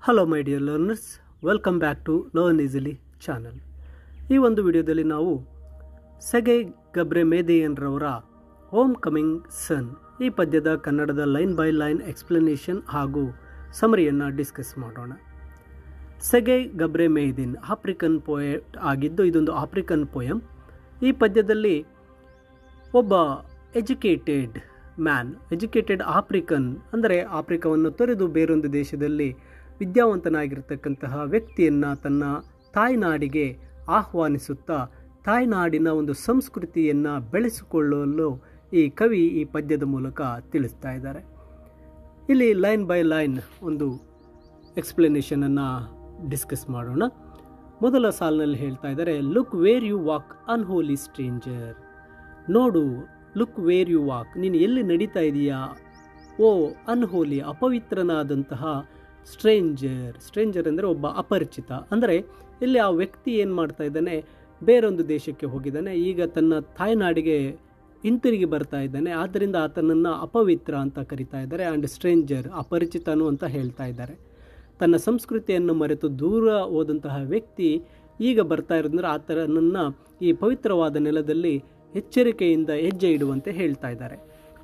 Hello my dear learners, welcome back to learn easily channel. ಈ ಒಂದು ವಿಡಿಯೋದಲ್ಲಿ ನಾವು ಸೆರ್ಗೆ ಗಬ್ರೆಮೇದಿಯನ್ರವರ ಹೋಮ್ ಕಮಿಂಗ್ ಸನ್ ಈ ಪದ್ಯದ ಕನ್ನಡದ ಲೈನ್ ಬೈ ಲೈನ್ ಎಕ್ಸ್ಪ್ಲನೇಷನ್ ಹಾಗೂ ಸಮರಿಯನ್ನು ಡಿಸ್ಕಸ್ ಮಾಡೋಣ. ಸೆರ್ಗೆ ಗಬ್ರೆಮೇದಿನ್ ಆಫ್ರಿಕನ್ ಪೋಯೆಟ್ ಆಗಿದ್ದು ಇದೊಂದು ಆಫ್ರಿಕನ್ ಪೋಯಮ್. ಈ ಪದ್ಯದಲ್ಲಿ ಒಬ್ಬ ಎಜುಕೇಟೆಡ್ ಆಫ್ರಿಕನ್ ಅಂದರೆ ಆಫ್ರಿಕಾವನ್ನು ತೊರೆದು ಬೇರೊಂದು ದೇಶದಲ್ಲಿ ವಿದ್ಯಾವಂತನಾಗಿರ್ತಕ್ಕಂತಹ ವ್ಯಕ್ತಿಯನ್ನು ತನ್ನ ತಾಯ್ನಾಡಿಗೆ ಆಹ್ವಾನಿಸುತ್ತಾ ತಾಯ್ನಾಡಿನ ಒಂದು ಸಂಸ್ಕೃತಿಯನ್ನು ಬೆಳೆಸಿಕೊಳ್ಳಲು ಈ ಕವಿ ಈ ಪದ್ಯದ ಮೂಲಕ ತಿಳಿಸ್ತಾ ಇದ್ದಾರೆ. ಇಲ್ಲಿ ಲೈನ್ ಬೈ ಲೈನ್ ಒಂದು ಎಕ್ಸ್ಪ್ಲನೇಷನನ್ನು ಡಿಸ್ಕಸ್ ಮಾಡೋಣ. ಮೊದಲ ಸಾಲಿನಲ್ಲಿ ಹೇಳ್ತಾ ಇದ್ದಾರೆ, look where you walk unholy stranger. ನೋಡು, ಲುಕ್ ವೇರ್ ಯು ವಾಕ್, ನೀನು ಎಲ್ಲಿ ನಡೀತಾ ಇದೀಯಾ ಓ ಅನ್ಹೋಲಿ ಅಪವಿತ್ರನಾದಂತಹ ಸ್ಟ್ರೇಂಜರ್ ಅಂದರೆ ಒಬ್ಬ ಅಪರಿಚಿತ. ಅಂದರೆ ಇಲ್ಲಿ ಆ ವ್ಯಕ್ತಿ ಏನು ಮಾಡ್ತಾ ಇದ್ದಾನೆ, ಬೇರೊಂದು ದೇಶಕ್ಕೆ ಹೋಗಿದ್ದಾನೆ, ಈಗ ತನ್ನ ತಾಯ್ನಾಡಿಗೆ ಹಿಂತಿರುಗಿ ಬರ್ತಾ ಇದ್ದಾನೆ. ಆದ್ದರಿಂದ ಆತನನ್ನು ಅಪವಿತ್ರ ಅಂತ ಕರಿತಾ ಇದ್ದಾರೆ. ಆ್ಯಂಡ್ ಸ್ಟ್ರೇಂಜರ್ ಅಪರಿಚಿತನು ಅಂತ ಹೇಳ್ತಾ ಇದ್ದಾರೆ. ತನ್ನ ಸಂಸ್ಕೃತಿಯನ್ನು ಮರೆತು ದೂರ ಹೋದಂತಹ ವ್ಯಕ್ತಿ ಈಗ ಬರ್ತಾ ಇರೋದಂದ್ರೆ ಆತನನ್ನು ಈ ಪವಿತ್ರವಾದ ನೆಲದಲ್ಲಿ ಎಚ್ಚರಿಕೆಯಿಂದ ಹೆಜ್ಜೆ ಇಡುವಂತೆ ಹೇಳ್ತಾ ಇದ್ದಾರೆ.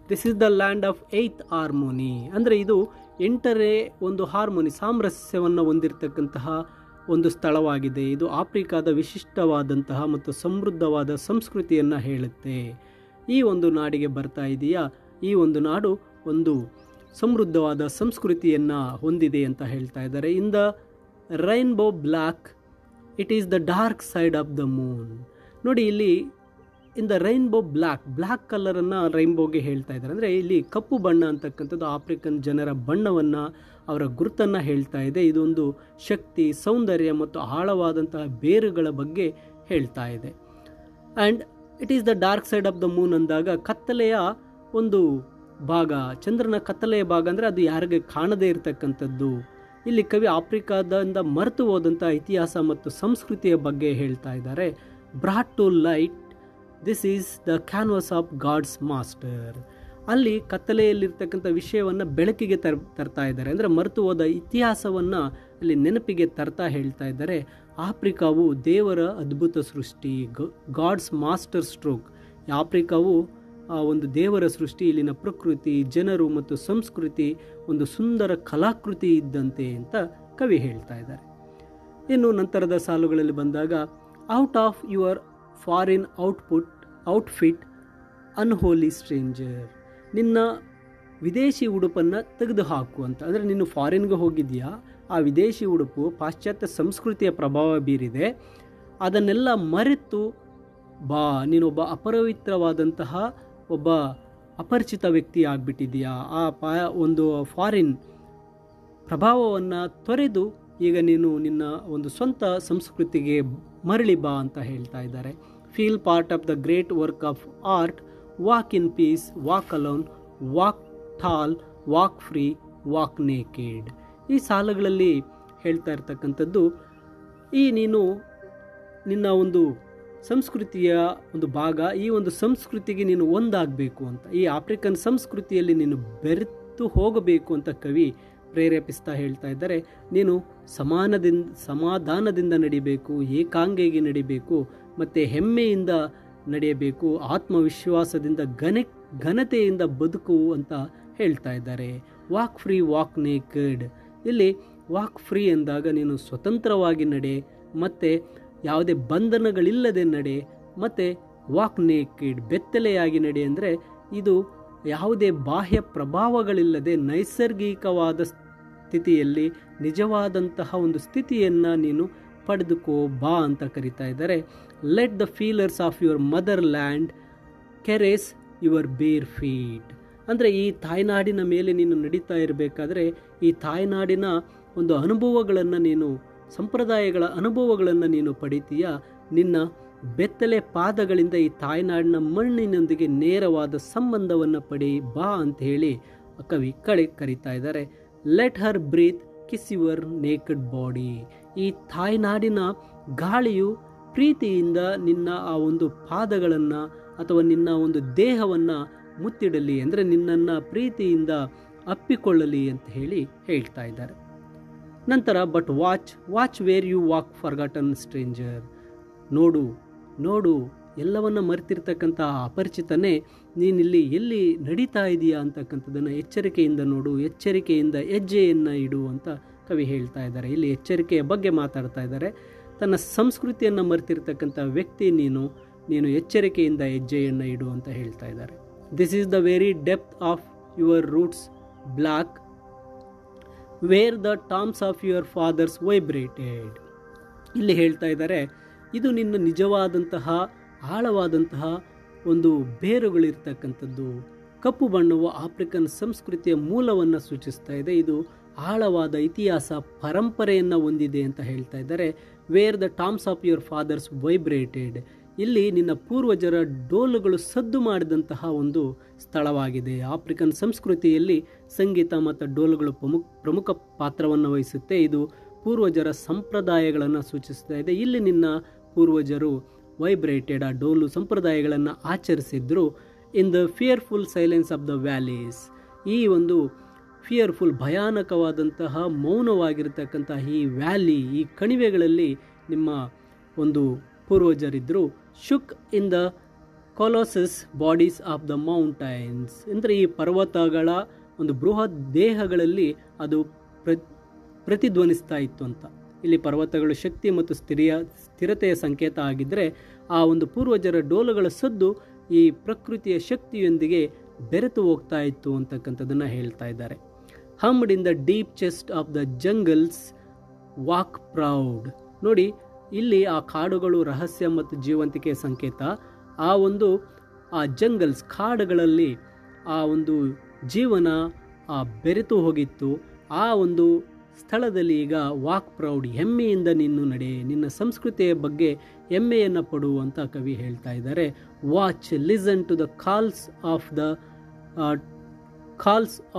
This is the land of 8th harmony. ಅಂದರೆ ಇದು 8ನೇ ಒಂದು ಹಾರ್ಮೋನಿ ಸಾಮರಸ್ಯವನ್ನು ಹೊಂದಿರತಕ್ಕಂತಹ ಒಂದು ಸ್ಥಳವಾಗಿದೆ. ಇದು ಆಫ್ರಿಕಾದ ವಿಶಿಷ್ಟವಾದಂತಹ ಮತ್ತು ಸಮೃದ್ಧವಾದ ಸಂಸ್ಕೃತಿಯನ್ನು ಹೇಳುತ್ತೆ. ಈ ಒಂದು ನಾಡಿಗೆ ಬರ್ತಾ ಇದೆಯಾ, ಈ ಒಂದು ನಾಡು ಒಂದು ಸಮೃದ್ಧವಾದ ಸಂಸ್ಕೃತಿಯನ್ನು ಹೊಂದಿದೆ ಅಂತ ಹೇಳ್ತಾ ಇದ್ದಾರೆ. In the rainbow black it is the dark side of the Moon. ನೋಡಿ, ಇಲ್ಲಿ ಇನ್ ದ ರೈನ್ಬೋ ಬ್ಲ್ಯಾಕ್ ಕಲರನ್ನು ರೈನ್ಬೋಗೆ ಹೇಳ್ತಾ ಇದ್ದಾರೆ. ಅಂದರೆ ಇಲ್ಲಿ ಕಪ್ಪು ಬಣ್ಣ ಅಂತಕ್ಕಂಥದ್ದು ಆಫ್ರಿಕನ್ ಜನರ ಬಣ್ಣವನ್ನು, ಅವರ ಗುರುತನ್ನು ಹೇಳ್ತಾ ಇದೆ. ಇದೊಂದು ಶಕ್ತಿ, ಸೌಂದರ್ಯ ಮತ್ತು ಆಳವಾದಂತಹ ಬೇರುಗಳ ಬಗ್ಗೆ ಹೇಳ್ತಾ ಇದೆ. And it is the dark side of the Moon ಅಂದಾಗ ಕತ್ತಲೆಯ ಒಂದು ಭಾಗ, ಚಂದ್ರನ ಕತ್ತಲೆಯ ಭಾಗ ಅಂದರೆ ಅದು ಯಾರಿಗೆ ಕಾಣದೇ ಇರತಕ್ಕಂಥದ್ದು. ಇಲ್ಲಿ ಕವಿ ಆಫ್ರಿಕಾದಿಂದ ಮರೆತು ಹೋದಂಥ ಇತಿಹಾಸ ಮತ್ತು ಸಂಸ್ಕೃತಿಯ ಬಗ್ಗೆ ಹೇಳ್ತಾ ಇದ್ದಾರೆ. Brought to light this is the canvas of God's master. ಅಲ್ಲಿ ಕತ್ತಲೆಯಲ್ಲಿರ್ತಕ್ಕಂಥ ವಿಷಯವನ್ನು ಬೆಳಕಿಗೆ ತರ್ತಾ ಇದ್ದಾರೆ. ಅಂದರೆ ಮರೆತು ಹೋದ ಇತಿಹಾಸವನ್ನು ಅಲ್ಲಿ ನೆನಪಿಗೆ ತರ್ತಾ ಹೇಳ್ತಾ ಇದ್ದಾರೆ. ಆಫ್ರಿಕಾವು ದೇವರ ಅದ್ಭುತ ಸೃಷ್ಟಿ, ಗಾಡ್ಸ್ ಮಾಸ್ಟರ್ ಸ್ಟ್ರೋಕ್. ಆಫ್ರಿಕಾವು ಒಂದು ದೇವರ ಸೃಷ್ಟಿ. ಇಲ್ಲಿನ ಪ್ರಕೃತಿ, ಜನರು ಮತ್ತು ಸಂಸ್ಕೃತಿ ಒಂದು ಸುಂದರ ಕಲಾಕೃತಿ ಇದ್ದಂತೆ ಅಂತ ಕವಿ ಹೇಳ್ತಾ ಇದ್ದಾರೆ. ಇನ್ನು ನಂತರದ ಸಾಲುಗಳಲ್ಲಿ ಬಂದಾಗ, out of your foreign outfit ಅನ್ಹೋಲಿ stranger. ನಿನ್ನ ವಿದೇಶಿ ಉಡುಪನ್ನು ತೆಗೆದುಹಾಕು ಅಂತ. ಅಂದರೆ ನೀನು ಫಾರಿನ್ಗೆ ಹೋಗಿದೆಯಾ, ಆ ವಿದೇಶಿ ಉಡುಪು ಪಾಶ್ಚಾತ್ಯ ಸಂಸ್ಕೃತಿಯ ಪ್ರಭಾವ ಬೀರಿದೆ, ಅದನ್ನೆಲ್ಲ ಮರೆತು ಬಾ. ನೀನೊಬ್ಬ ಅಪವಿತ್ರವಾದಂತಹ ಒಬ್ಬ ಅಪರಿಚಿತ ವ್ಯಕ್ತಿ ಆಗಿಬಿಟ್ಟಿದೆಯಾ. ಒಂದು ಫಾರಿನ್ ಪ್ರಭಾವವನ್ನು ತೊರೆದು ಈಗ ನೀನು ನಿನ್ನ ಒಂದು ಸ್ವಂತ ಸಂಸ್ಕೃತಿಗೆ ಮರಳಿ ಬಾ ಅಂತ ಹೇಳ್ತಾ ಇದ್ದಾರೆ. Feel part of the great work of art, walk in peace, walk alone, walk tall, walk free, walk naked. ಈ ಸಾಲುಗಳಲ್ಲಿ ಹೇಳ್ತಾ ಇರ್ತಕ್ಕಂಥದ್ದು, ಈ ನೀನು ನಿನ್ನ ಒಂದು ಸಂಸ್ಕೃತಿಯ ಒಂದು ಭಾಗ, ಈ ಒಂದು ಸಂಸ್ಕೃತಿಗೆ ನೀನು ಒಂದಾಗಬೇಕು ಅಂತ, ಈ ಆಫ್ರಿಕನ್ ಸಂಸ್ಕೃತಿಯಲ್ಲಿ ನೀನು ಬೆರೆತು ಹೋಗಬೇಕು ಅಂತ ಕವಿ ಪ್ರೇರೇಪಿಸ್ತಾ ಹೇಳ್ತಾ ಇದ್ದಾರೆ. ನೀನು ಸಮಾಧಾನದಿಂದ ನಡಿಬೇಕು, ಏಕಾಂಗಿಯಾಗಿ ನಡಿಬೇಕು, ಮತ್ತು ಹೆಮ್ಮೆಯಿಂದ ನಡೆಯಬೇಕು, ಆತ್ಮವಿಶ್ವಾಸದಿಂದ ಘನತೆಯಿಂದ ಬದುಕು ಅಂತ ಹೇಳ್ತಾ ಇದ್ದಾರೆ. Walk free, walk naked. ಇಲ್ಲಿ ವಾಕ್ ಫ್ರೀ ಎಂದಾಗ ನೀನು ಸ್ವತಂತ್ರವಾಗಿ ನಡೆ, ಮತ್ತು ಯಾವುದೇ ಬಂಧನಗಳಿಲ್ಲದೆ ನಡೆ, ಮತ್ತು ವಾಕ್ ನೇಕೆಡ್ ಬೆತ್ತಲೆಯಾಗಿ ನಡೆ. ಅಂದರೆ ಇದು ಯಾವುದೇ ಬಾಹ್ಯ ಪ್ರಭಾವಗಳಿಲ್ಲದೆ ನೈಸರ್ಗಿಕವಾದ ಸ್ಥಿತಿಯಲ್ಲಿ ನಿಜವಾದಂತಹ ಒಂದು ಸ್ಥಿತಿಯನ್ನು ನೀನು ಪಡೆದುಕೋ ಬಾ ಅಂತ ಕರಿತಾ ಇದ್ದಾರೆ. Let the feelers of your mother land caress your bare feet. ಅಂದರೆ ಈ ತಾಯ್ನಾಡಿನ ಮೇಲೆ ನೀನು ನಡೀತಾ ಇರಬೇಕಾದ್ರೆ ಈ ತಾಯ್ನಾಡಿನ ಒಂದು ಅನುಭವಗಳನ್ನು ನೀನು, ಸಂಪ್ರದಾಯಗಳ ಅನುಭವಗಳನ್ನು ನೀನು ಪಡಿತೀಯ. ನಿನ್ನ ಬೆತ್ತಲೆ ಪಾದಗಳಿಂದ ಈ ತಾಯ್ನಾಡಿನ ಮಣ್ಣಿನೊಂದಿಗೆ ನೇರವಾದ ಸಂಬಂಧವನ್ನು ಪಡಿ ಬಾ ಅಂತ ಹೇಳಿ ಕವಿ ಕರೀತಾ ಇದ್ದಾರೆ. Let her breath kiss your naked body. ಈ ತಾಯ್ನಾಡಿನ ಗಾಳಿಯು ಪ್ರೀತಿಯಿಂದ ನಿನ್ನ ಆ ಒಂದು ಪಾದಗಳನ್ನು ಅಥವಾ ನಿನ್ನ ಒಂದು ದೇಹವನ್ನು ಮುತ್ತಿಡಲಿ, ಅಂದರೆ ನಿನ್ನನ್ನು ಪ್ರೀತಿಯಿಂದ ಅಪ್ಪಿಕೊಳ್ಳಲಿ ಅಂತ ಹೇಳ್ತಾ ಇದ್ದಾರೆ. ನಂತರ but watch where you walk forgotten stranger. ನೋಡು ಎಲ್ಲವನ್ನ ಮರೆತಿರ್ತಕ್ಕಂಥ ಅಪರಿಚಿತನೇ, ನೀನಿಲ್ಲಿ ಎಲ್ಲಿ ನಡೀತಾ ಇದೆಯಾ ಅಂತಕ್ಕಂಥದ್ದನ್ನು ಎಚ್ಚರಿಕೆಯಿಂದ ನೋಡು, ಎಚ್ಚರಿಕೆಯಿಂದ ಹೆಜ್ಜೆಯನ್ನು ಇಡು ಅಂತ ಕವಿ ಹೇಳ್ತಾ ಇದ್ದಾರೆ. ಇಲ್ಲಿ ಎಚ್ಚರಿಕೆಯ ಬಗ್ಗೆ ಮಾತಾಡ್ತಾ ಇದ್ದಾರೆ. ತನ್ನ ಸಂಸ್ಕೃತಿಯನ್ನು ಮರೆತಿರ್ತಕ್ಕಂಥ ವ್ಯಕ್ತಿ ನೀನು ಎಚ್ಚರಿಕೆಯಿಂದ ಹೆಜ್ಜೆಯನ್ನು ಇಡು ಅಂತ ಹೇಳ್ತಾ ಇದ್ದಾರೆ. This is the very depth of your roots black where the tombs of your fathers vibrated. ಇಲ್ಲಿ ಹೇಳ್ತಾ ಇದ್ದಾರೆ, ಇದು ನಿನ್ನ ನಿಜವಾದಂತಹ ಆಳವಾದಂತಹ ಒಂದು ಬೇರುಗಳಿರ್ತಕ್ಕಂಥದ್ದು. ಕಪ್ಪು ಬಣ್ಣವು ಆಫ್ರಿಕನ್ ಸಂಸ್ಕೃತಿಯ ಮೂಲವನ್ನು ಸೂಚಿಸ್ತಾ ಇದೆ. ಇದು ಆಳವಾದ ಇತಿಹಾಸ ಪರಂಪರೆಯನ್ನು ಹೊಂದಿದೆ ಅಂತ ಹೇಳ್ತಾ ಇದ್ದಾರೆ. Where the tombs of your fathers vibrated, ಇಲ್ಲಿ ನಿನ್ನ ಪೂರ್ವಜರ ಡೋಲುಗಳು ಸದ್ದು ಮಾಡಿದಂತಹ ಒಂದು ಸ್ಥಳವಾಗಿದೆ. ಆಫ್ರಿಕನ್ ಸಂಸ್ಕೃತಿಯಲ್ಲಿ ಸಂಗೀತ ಮತ್ತು ಡೋಲುಗಳು ಪ್ರಮುಖ ಪಾತ್ರವನ್ನು ವಹಿಸುತ್ತೆ. ಇದು ಪೂರ್ವಜರ ಸಂಪ್ರದಾಯಗಳನ್ನು ಸೂಚಿಸ್ತಾ ಇದೆ. ಇಲ್ಲಿ ನಿನ್ನ ಪೂರ್ವಜರು ವೈಬ್ರೇಟೆಡ್, ಆ ಡೋಲು ಸಂಪ್ರದಾಯಗಳನ್ನು ಆಚರಿಸಿದ್ರು. In the fearful silence of the valleys, ಈ ಒಂದು ಫಿಯರ್ಫುಲ್ ಭಯಾನಕವಾದಂತಹ ಮೌನವಾಗಿರ್ತಕ್ಕಂತಹ ಈ ವ್ಯಾಲಿ, ಈ ಕಣಿವೆಗಳಲ್ಲಿ ನಿಮ್ಮ ಒಂದು ಪೂರ್ವಜರಿದ್ದರು. Shook in the colossus bodies of the mountains, ಅಂದರೆ ಈ ಪರ್ವತಗಳ ಒಂದು ಬೃಹತ್ ದೇಹಗಳಲ್ಲಿ ಅದು ಪ್ರತಿಧ್ವನಿಸ್ತಾ ಇತ್ತು ಅಂತ. ಇಲ್ಲಿ ಪರ್ವತಗಳು ಶಕ್ತಿ ಮತ್ತು ಸ್ಥಿರತೆಯ ಸಂಕೇತ ಆಗಿದ್ದರೆ, ಆ ಒಂದು ಪೂರ್ವಜರ ಡೋಲುಗಳ ಸದ್ದು ಈ ಪ್ರಕೃತಿಯ ಶಕ್ತಿಯೊಂದಿಗೆ ಬೆರೆತು ಹೋಗ್ತಾ ಇತ್ತು ಅಂತಕ್ಕಂಥದ್ದನ್ನು ಹೇಳ್ತಾ ಇದ್ದಾರೆ. Hummed in the deep chest of the jungles walk proud. ನೋಡಿ, ಇಲ್ಲಿ ಆ ಕಾಡುಗಳು ರಹಸ್ಯ ಮತ್ತು ಜೀವಂತಿಕೆಯ ಸಂಕೇತ. ಆ ಜಂಗಲ್ಸ್, ಕಾಡುಗಳಲ್ಲಿ ಆ ಒಂದು ಜೀವನ ಬೆರೆತು ಹೋಗಿತ್ತು. ಆ ಒಂದು ಸ್ಥಳದಲ್ಲಿ ಈಗ ವಾಕ್ ಪ್ರೌಡ್, ಹೆಮ್ಮೆಯಿಂದ ನೀನು ನಡೆ, ನಿನ್ನ ಸಂಸ್ಕೃತಿಯ ಬಗ್ಗೆ ಹೆಮ್ಮೆಯನ್ನು ಪಡು ಅಂತ ಕವಿ ಹೇಳ್ತಾ ಇದ್ದಾರೆ. Watch, listen to the calls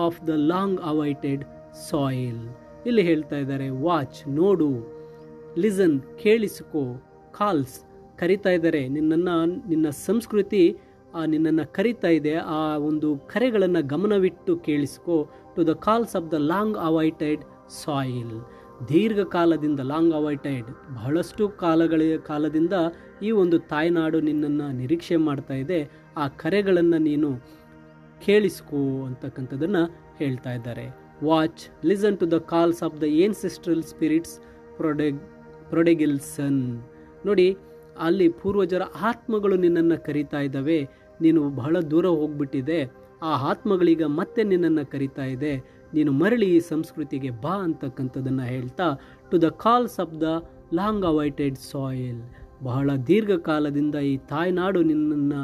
of the long awaited soil. ಇಲ್ಲಿ ಹೇಳ್ತಾ ಇದ್ದಾರೆ, ವಾಚ್, ನೋಡು, ಲಿಸನ್, ಕೇಳಿಸಿಕೋ, ಕಾಲ್ಸ್, ಕರಿತಾ ಇದ್ದಾರೆ ನಿನ್ನ ಸಂಸ್ಕೃತಿ ನಿನ್ನನ್ನು ಕರಿತಾ ಇದೆ. ಆ ಒಂದು ಕರೆಗಳನ್ನು ಗಮನವಿಟ್ಟು ಕೇಳಿಸ್ಕೋ. To the calls of the long awaited soil, ದೀರ್ಘಕಾಲದಿಂದ, ಲಾಂಗ್ ಅವೈಟೆಡ್, ಬಹಳಷ್ಟು ಕಾಲದಿಂದ ಈ ಒಂದು ತಾಯ್ನಾಡು ನಿನ್ನನ್ನು ನಿರೀಕ್ಷೆ ಮಾಡ್ತಾ ಇದೆ. ಆ ಕರೆಗಳನ್ನು ನೀನು ಕೇಳಿಸ್ಕೋ ಅಂತಕ್ಕಂಥದ್ದನ್ನು ಹೇಳ್ತಾ ಇದ್ದಾರೆ. Watch, listen to the calls of the ancestral spirits prodigal son. ನೋಡಿ, ಅಲ್ಲಿ ಪೂರ್ವಜರ ಆತ್ಮಗಳು ನಿನ್ನನ್ನು ಕರೀತಾ ಇದ್ದಾವೆ. ನೀನು ಬಹಳ ದೂರ ಹೋಗ್ಬಿಟ್ಟಿದೆ, ಆ ಆತ್ಮಗಳೀಗ ಮತ್ತೆ ನಿನ್ನನ್ನು ಕರೀತಾ ಇದೆ. ನೀನು ಮರಳಿ ಈ ಸಂಸ್ಕೃತಿಗೆ ಬಾ ಅಂತಕ್ಕಂಥದ್ದನ್ನು ಹೇಳ್ತಾ, to the calls of the long awaited soil, ಬಹಳ ದೀರ್ಘಕಾಲದಿಂದ ಈ ತಾಯ್ನಾಡು ನಿನ್ನನ್ನು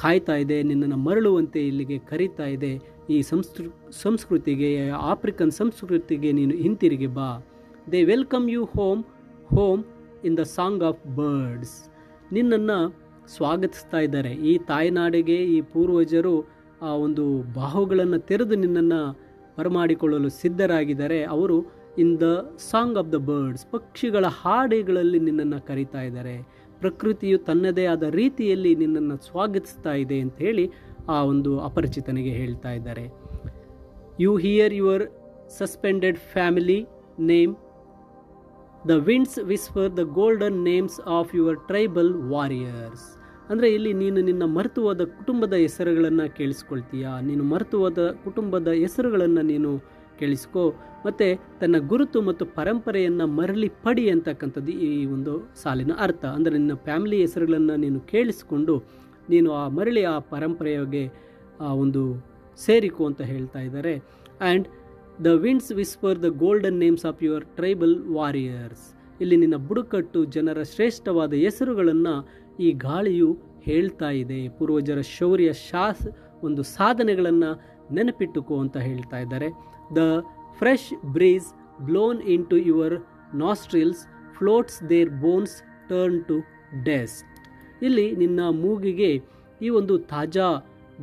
ಕಾಯ್ತಾ ಇದೆ, ನಿನ್ನನ್ನು ಮರಳುವಂತೆ ಇಲ್ಲಿಗೆ ಕರೀತಾ ಇದೆ. ಈ ಸಂಸ್ಕೃತಿಗೆ, ಆಫ್ರಿಕನ್ ಸಂಸ್ಕೃತಿಗೆ ನೀನು ಹಿಂತಿರುಗಿ ಬಾ. They welcome you home in the song of birds. ನಿನ್ನನ್ನು ಸ್ವಾಗತಿಸ್ತಾ ಇದ್ದಾರೆ. ಈ ತಾಯ್ನಾಡಿಗೆ ಈ ಪೂರ್ವಜರು ಆ ಒಂದು ಬಾಹುಗಳನ್ನು ತೆರೆದು ನಿನ್ನನ್ನು ಬರಮಾಡಿಕೊಳ್ಳಲು ಸಿದ್ಧರಾಗಿದ್ದಾರೆ. ಅವರು ಇನ್ the song of the birds, ಪಕ್ಷಿಗಳ ಹಾಡುಗಳಲ್ಲಿ ನಿನ್ನನ್ನು ಕರೀತಾ ಇದ್ದಾರೆ. ಪ್ರಕೃತಿಯು ತನ್ನದೇ ಆದ ರೀತಿಯಲ್ಲಿ ನಿನ್ನನ್ನು ಸ್ವಾಗತಿಸ್ತಾ ಇದೆ ಅಂತ ಹೇಳಿ ಆ ಒಂದು ಅಪರಿಚಿತನಿಗೆ ಹೇಳ್ತಾ ಇದ್ದಾರೆ. You hear your suspended family name, the winds whisper the golden names of your tribal warriors. ಅಂದರೆ ಇಲ್ಲಿ ನೀನು ನಿನ್ನ ಮರೆತು ಹೋದ ಕುಟುಂಬದ ಹೆಸರುಗಳನ್ನು ಕೇಳಿಸ್ಕೊಳ್ತೀಯಾ, ನೀನು ಮರೆತು ಹೋದ ಕುಟುಂಬದ ಹೆಸರುಗಳನ್ನು ನೀನು ಕೇಳಿಸ್ಕೋ. ಮತ್ತು ತನ್ನ ಗುರುತು ಮತ್ತು ಪರಂಪರೆಯನ್ನು ಮರಳಿ ಪಡಿ ಅಂತಕ್ಕಂಥದ್ದು ಈ ಒಂದು ಸಾಲಿನ ಅರ್ಥ. ಅಂದರೆ ನಿನ್ನ ಫ್ಯಾಮಿಲಿ ಹೆಸರುಗಳನ್ನು ನೀನು ಕೇಳಿಸ್ಕೊಂಡು ನೀನು ಮರಳಿ ಆ ಪರಂಪರೆಗೆ ಒಂದು ಸೇರಿಕೋ ಅಂತ ಹೇಳ್ತಾ ಇದ್ದಾರೆ. And the winds whisper the golden names of your tribal warriors. ಇಲ್ಲಿ ನಿನ್ನ ಬುಡಕಟ್ಟು ಜನರ ಶ್ರೇಷ್ಠವಾದ ಹೆಸರುಗಳನ್ನು ಈ ಗಾಳಿಯು ಹೇಳ್ತಾ ಇದೆ. ಪೂರ್ವಜರ ಶೌರ್ಯ ಒಂದು ಸಾಧನೆಗಳನ್ನು ನೆನಪಿಟ್ಟುಕೋ ಅಂತ ಹೇಳ್ತಾ ಇದ್ದಾರೆ. The fresh breeze blown into your nostrils floats their bones turn to dust. ಇಲ್ಲಿ ನಿನ್ನ ಮೂಗಿಗೆ ಈ ಒಂದು ತಾಜಾ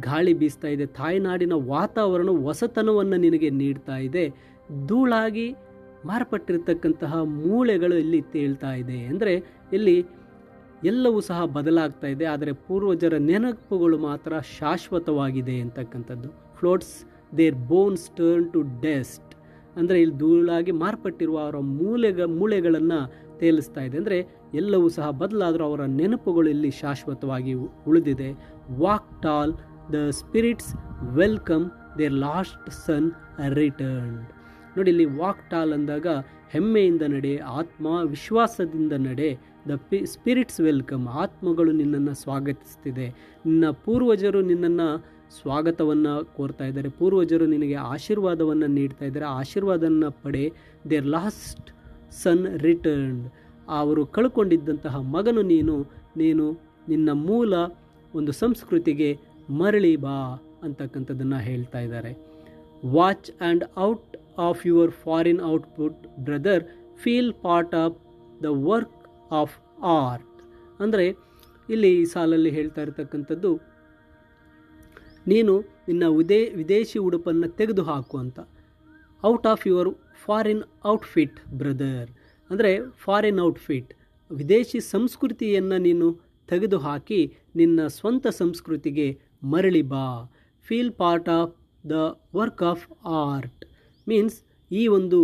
ಗಾಳಿ ಬೀಸ್ತಾ ಇದೆ. ತಾಯ್ನಾಡಿನ ವಾತಾವರಣ ಹೊಸತನವನ್ನು ನಿನಗೆ ನೀಡ್ತಾ ಇದೆ. ಧೂಳಾಗಿ ಮಾರ್ಪಟ್ಟಿರ್ತಕ್ಕಂತಹ ಮೂಳೆಗಳು ಇಲ್ಲಿ ತೇಳ್ತಾ ಇದೆ. ಅಂದರೆ ಇಲ್ಲಿ ಎಲ್ಲವೂ ಸಹ ಬದಲಾಗ್ತಾ ಇದೆ, ಆದರೆ ಪೂರ್ವಜರ ನೆನಪುಗಳು ಮಾತ್ರ ಶಾಶ್ವತವಾಗಿದೆ ಅಂತಕ್ಕಂಥದ್ದು. Floats their bones turn to dust. ಅಂದರೆ ಇಲ್ಲಿ ಧೂಳಾಗಿ ಮಾರ್ಪಟ್ಟಿರುವ ಅವರ ಮೂಳೆಗಳನ್ನು ತೇಲಿಸ್ತಾ ಇದೆ. ಅಂದರೆ ಎಲ್ಲವೂ ಸಹ ಬದಲಾದರೂ ಅವರ ನೆನಪುಗಳು ಇಲ್ಲಿ ಶಾಶ್ವತವಾಗಿ ಉಳಿದಿದೆ. Walk tall, the spirits welcome their lost son returned. ನೋಡಿ, ಇಲ್ಲಿ ವಾಕ್ ಟಾಲ್ ಅಂದಾಗ ಹೆಮ್ಮೆಯಿಂದ ನಡೆ, ಆತ್ಮ ವಿಶ್ವಾಸದಿಂದ ನಡೆ. ದ ಸ್ಪಿರಿಟ್ಸ್ ವೆಲ್ಕಮ್, ಆತ್ಮಗಳು ನಿನ್ನನ್ನು ಸ್ವಾಗತಿಸ್ತಿದೆ. ನಿನ್ನ ಪೂರ್ವಜರು ನಿನ್ನನ್ನು ಸ್ವಾಗತವನ್ನು ಕೋರ್ತಾ ಇದ್ದಾರೆ. ಪೂರ್ವಜರು ನಿನಗೆ ಆಶೀರ್ವಾದವನ್ನು ನೀಡ್ತಾ ಇದ್ದಾರೆ. ಆಶೀರ್ವಾದವನ್ನು ಪಡೆ. ದೇರ್ ಲಾಸ್ಟ್ ಸನ್ ರಿಟರ್ನ್ಡ್, ಅವರು ಕಳ್ಕೊಂಡಿದ್ದಂತಹ ಮಗನು ನೀನು ನಿನ್ನ ಮೂಲ ಒಂದು ಸಂಸ್ಕೃತಿಗೆ ಮರಳಿ ಬಾ ಅಂತಕ್ಕಂಥದ್ದನ್ನು ಹೇಳ್ತಾ ಇದ್ದಾರೆ. Watch and out of your foreign output brother, feel part of the work of art. ಅಂದರೆ ಇಲ್ಲಿ ಈ ಸಾಲಲ್ಲಿ ಹೇಳ್ತಾ ಇರತಕ್ಕಂಥದ್ದು, ನೀನು ನಿನ್ನ ವಿದೇಶಿ ಉಡುಪನ್ನು ತೆಗೆದು ಹಾಕು ಅಂತ. Out of your foreign outfit brother, ಅಂದರೆ ಫಾರಿನ್ ಔಟ್ಫಿಟ್, ವಿದೇಶಿ ಸಂಸ್ಕೃತಿಯನ್ನು ನೀನು ತೆಗೆದುಹಾಕಿ ನಿನ್ನ ಸ್ವಂತ ಸಂಸ್ಕೃತಿಗೆ ಮರಳಿ ಬಾ. Feel part of the work of art means ಈ ಒಂದು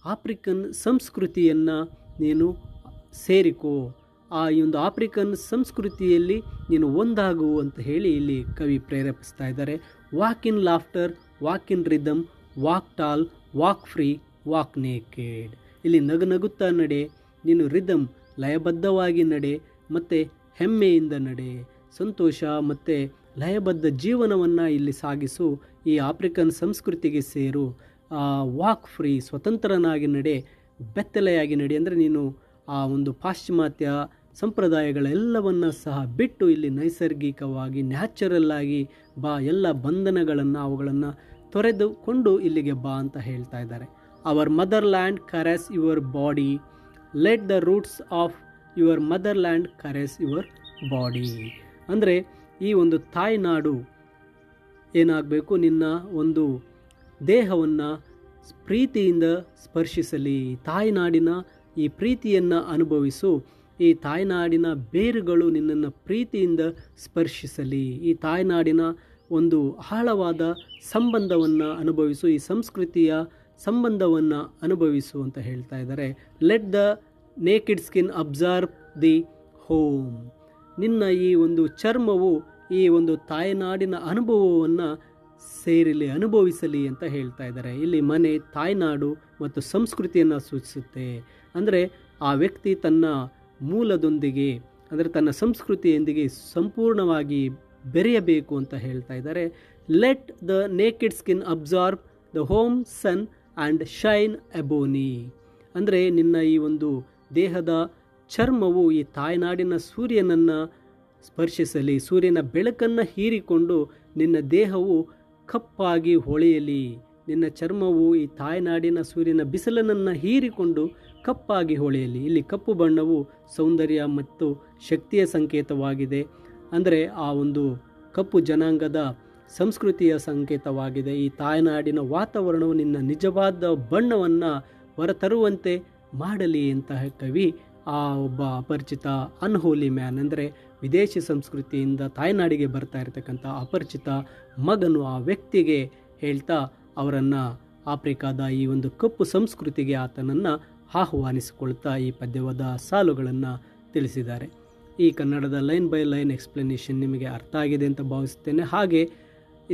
ಆಫ್ರಿಕನ್ ಸಂಸ್ಕೃತಿಯನ್ನು ನೀನು ಸೇರಿಕೋ, ಈ ಒಂದು ಆಫ್ರಿಕನ್ ಸಂಸ್ಕೃತಿಯಲ್ಲಿ ನೀನು ಒಂದಾಗು ಅಂತ ಹೇಳಿ ಇಲ್ಲಿ ಕವಿ ಪ್ರೇರೇಪಿಸ್ತಾ ಇದ್ದಾರೆ. Walk in laughter, walk in rhythm, walk tall, walk free, walk naked. ಇಲ್ಲಿ ನಗುತ್ತಾ ನಡೆ, ನೀನು ರಿದಮ್ ಲಯಬದ್ಧವಾಗಿ ನಡೆ, ಮತ್ತು ಹೆಮ್ಮೆಯಿಂದ ನಡೆ, ಸಂತೋಷ ಮತ್ತು ಲಯಬದ್ಧ ಜೀವನವನ್ನು ಇಲ್ಲಿ ಸಾಗಿಸು. ಈ ಆಫ್ರಿಕನ್ ಸಂಸ್ಕೃತಿಗೆ ಸೇರು. ವಾಕ್ ಫ್ರೀ, ಸ್ವತಂತ್ರನಾಗಿ ನಡೆ, ಬೆತ್ತಲೆಯಾಗಿ ನಡೆ. ಅಂದರೆ ನೀನು ಆ ಒಂದು ಪಾಶ್ಚಿಮಾತ್ಯ ಸಂಪ್ರದಾಯಗಳೆಲ್ಲವನ್ನು ಸಹ ಬಿಟ್ಟು ಇಲ್ಲಿ ನೈಸರ್ಗಿಕವಾಗಿ ನ್ಯಾಚುರಲ್ ಆಗಿ ಬಾ. ಎಲ್ಲ ಬಂಧನಗಳನ್ನು ಅವುಗಳನ್ನು ತೊರೆದುಕೊಂಡು ಇಲ್ಲಿಗೆ ಬಾ ಅಂತ ಹೇಳ್ತಾ ಇದ್ದಾರೆ. Hour mother land ಕರೆಸ್ your body, let the roots of your mother land ಕರೆಸ್ your body. ಅಂದರೆ ಈ ಒಂದು ತಾಯ್ನಾಡು ಏನಾಗಬೇಕು, ನಿನ್ನ ಒಂದು ದೇಹವನ್ನು ಪ್ರೀತಿಯಿಂದ ಸ್ಪರ್ಶಿಸಲಿ. ತಾಯ್ನಾಡಿನ ಈ ಪ್ರೀತಿಯನ್ನು ಅನುಭವಿಸು. ಈ ತಾಯ್ನಾಡಿನ ಬೇರುಗಳು ನಿನ್ನನ್ನು ಪ್ರೀತಿಯಿಂದ ಸ್ಪರ್ಶಿಸಲಿ. ಈ ತಾಯ್ನಾಡಿನ ಒಂದು ಆಳವಾದ ಸಂಬಂಧವನ್ನು ಅನುಭವಿಸು, ಈ ಸಂಸ್ಕೃತಿಯ ಸಂಬಂಧವನ್ನು ಅನುಭವಿಸು ಅಂತ ಹೇಳ್ತಾ ಇದ್ದಾರೆ. Let the naked skin observe the home. ನಿನ್ನ ಈ ಒಂದು ಚರ್ಮವು ಈ ಒಂದು ತಾಯ್ನಾಡಿನ ಅನುಭವವನ್ನು ಅನುಭವಿಸಲಿ ಅಂತ ಹೇಳ್ತಾ ಇದ್ದಾರೆ. ಇಲ್ಲಿ ಮನೆ, ತಾಯ್ನಾಡು ಮತ್ತು ಸಂಸ್ಕೃತಿಯನ್ನು ಸೂಚಿಸುತ್ತೆ. ಅಂದರೆ ಆ ವ್ಯಕ್ತಿ ತನ್ನ ಮೂಲದೊಂದಿಗೆ, ಅಂದರೆ ತನ್ನ ಸಂಸ್ಕೃತಿಯೊಂದಿಗೆ ಸಂಪೂರ್ಣವಾಗಿ ಬೆರೆಯಬೇಕು ಅಂತ ಹೇಳ್ತಾ ಇದ್ದಾರೆ. Let the naked skin absorb the home sun and shine ebony. ಅಂದರೆ ನಿನ್ನ ಈ ಒಂದು ದೇಹದ ಚರ್ಮವು ಈ ತಾಯ್ನಾಡಿನ ಸೂರ್ಯನನ್ನು ಸ್ಪರ್ಶಿಸಲಿ. ಸೂರ್ಯನ ಬೆಳಕನ್ನು ಹೀರಿಕೊಂಡು ನಿನ್ನ ದೇಹವು ಕಪ್ಪಾಗಿ ಹೊಳೆಯಲಿ. ನಿನ್ನ ಚರ್ಮವು ಈ ತಾಯ್ನಾಡಿನ ಸೂರ್ಯನ ಬಿಸಿಲನ್ನು ಹೀರಿಕೊಂಡು ಕಪ್ಪಾಗಿ ಹೊಳೆಯಲಿ. ಇಲ್ಲಿ ಕಪ್ಪು ಬಣ್ಣವು ಸೌಂದರ್ಯ ಮತ್ತು ಶಕ್ತಿಯ ಸಂಕೇತವಾಗಿದೆ. ಅಂದರೆ ಆ ಒಂದು ಕಪ್ಪು ಜನಾಂಗದ ಸಂಸ್ಕೃತಿಯ ಸಂಕೇತವಾಗಿದೆ. ಈ ತಾಯ್ನಾಡಿನ ವಾತಾವರಣವು ನಿನ್ನ ನಿಜವಾದ ಬಣ್ಣವನ್ನು ಹೊರತರುವಂತೆ ಮಾಡಲಿ ಅಂತ ಕವಿ ಆ ಒಬ್ಬ ಅಪರಿಚಿತ ಅನ್ಹೋಲಿ ಮ್ಯಾನ್, ಅಂದರೆ ವಿದೇಶಿ ಸಂಸ್ಕೃತಿಯಿಂದ ತಾಯ್ನಾಡಿಗೆ ಬರ್ತಾ ಇರತಕ್ಕಂಥ ಅಪರಿಚಿತ ಮಗನು ಆ ವ್ಯಕ್ತಿಗೆ ಹೇಳ್ತಾ ಅವರನ್ನು ಆಫ್ರಿಕಾದ ಈ ಒಂದು ಕಪ್ಪು ಸಂಸ್ಕೃತಿಗೆ ಆತನನ್ನು ಆಹ್ವಾನಿಸಿಕೊಳ್ತಾ ಈ ಪದ್ಯವಾದ ಸಾಲುಗಳನ್ನು ತಿಳಿಸಿದ್ದಾರೆ. ಈ ಕನ್ನಡದ ಲೈನ್ ಬೈ ಲೈನ್ ಎಕ್ಸ್ಪ್ಲನೇಷನ್ ನಿಮಗೆ ಅರ್ಥ ಆಗಿದೆ ಅಂತ ಭಾವಿಸುತ್ತೇನೆ. ಹಾಗೆ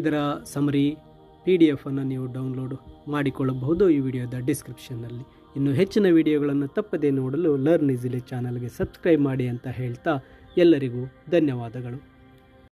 ಇದರ ಸಮರಿ PDF ಅನ್ನು ನೀವು ಡೌನ್ಲೋಡ್ ಮಾಡಿಕೊಳ್ಳಬಹುದು ಈ ವಿಡಿಯೋದ ಡಿಸ್ಕ್ರಿಪ್ಷನ್ನಲ್ಲಿ. ಇನ್ನು ಹೆಚ್ಚಿನ ವಿಡಿಯೋಗಳನ್ನು ತಪ್ಪದೇ ನೋಡಲು ಲರ್ನ್ ಈಸಿಲಿ ಚಾನಲ್ಗೆ ಸಬ್ಸ್ಕ್ರೈಬ್ ಮಾಡಿ ಅಂತ ಹೇಳ್ತಾ ಎಲ್ಲರಿಗೂ ಧನ್ಯವಾದಗಳು.